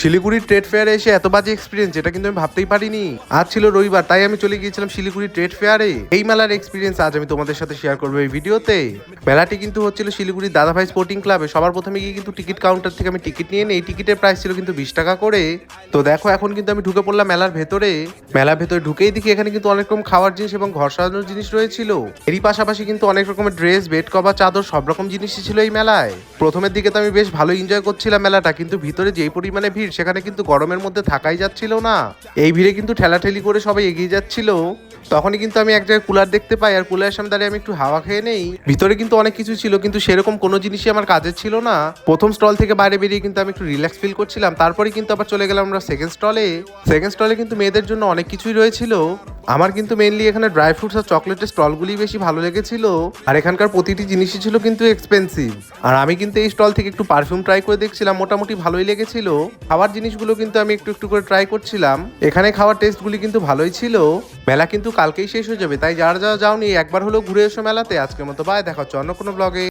Siliguri trade ফেয়ারে এসে এত বাজে এক্সপিরিয়েন্স যেটা কিন্তু আমি ভাবতেই পারিনি। আজ ছিল রবিবার, তাই আমি চলে গিয়েছিলাম শিলিগুড়ি ট্রেড ফেয়ারে। এই মেলার এক্সপিরিয়েন্স আজ আমি তোমাদের সাথে শেয়ার করবো এই ভিডিওতে। মেলাটি কিন্তু হচ্ছিল শিলিগুড়ির দাদাভাই স্পোর্টিং ক্লাবে। সবার প্রথমে গিয়ে কিন্তু টিকিট কাউন্টার থেকে আমি টিকিট নিয়ে নিই। এই টিকিটের প্রাইস ছিল কিন্তু 20 টাকা করে। তো দেখো এখন কিন্তু আমি ঢুকে পড়লাম মেলার ভেতরে। মেলার ভেতরে ঢুকেই দেখি এখানে কিন্তু অনেক রকম খাওয়ার জিনিস এবং ঘর সাজানোর জিনিস রয়েছিল। এরই পাশাপাশি কিন্তু অনেক রকমের ড্রেস, বেড কভার, চাদর সব রকম জিনিসই ছিল এই মেলায়। প্রথমের দিকে তো আমি বেশ ভালো এনজয় করছিলাম মেলাটা, কিন্তু ভিতরে যেই পরিমাণে ভিড় সেখানে কিন্তু গরমের মধ্যে থাকাই যাচ্ছিল না। এই ভিড়ে কিন্তু ঠেলাঠেলি করে সবাই এগিয়ে যাচ্ছিল। তখনই কিন্তু আমি এক জায়গায় কুলার দেখতে পাই, আর কুলারের সামনে দাঁড়িয়ে আমি একটু হাওয়া খেয়ে নেই। ভিতরে কিন্তু অনেক কিছু ছিল, কিন্তু সেরকম কোনো জিনিসই আমার কাজের ছিল না। প্রথম স্টল থেকে বাইরে বেরিয়ে কিন্তু আমি একটু রিল্যাক্স ফিল করছিলাম। তারপরে কিন্তু আবার চলে গেলাম আমরা সেকেন্ড স্টলে। সেকেন্ড স্টলে কিন্তু মেয়েদের জন্য অনেক কিছুই রয়েছিল। আমার কিন্তু মেইনলি এখানে ড্রাই ফ্রুটস আর চকলেটের স্টলগুলি বেশি ভালো লেগেছিল। আর এখানকার প্রতিটি জিনিসই ছিল কিন্তু এক্সপেন্সিভ। আর আমি কিন্তু এই স্টল থেকে একটু পারফিউম ট্রাই করে দেখছিলাম, মোটামুটি ভালোই লেগেছিল। খাবার জিনিসগুলো কিন্তু আমি একটু একটু করে ট্রাই করছিলাম। এখানে খাওয়ার টেস্টগুলি কিন্তু ভালোই ছিল। মেলা কিন্তু কালকেই শেষ হয়ে যাবে, তাই যারা যারা যাওনি একবার হলেও ঘুরে এসো মেলাতে। আজকের মতো বাই, দেখা হচ্ছে অন্য কোনো ব্লগে।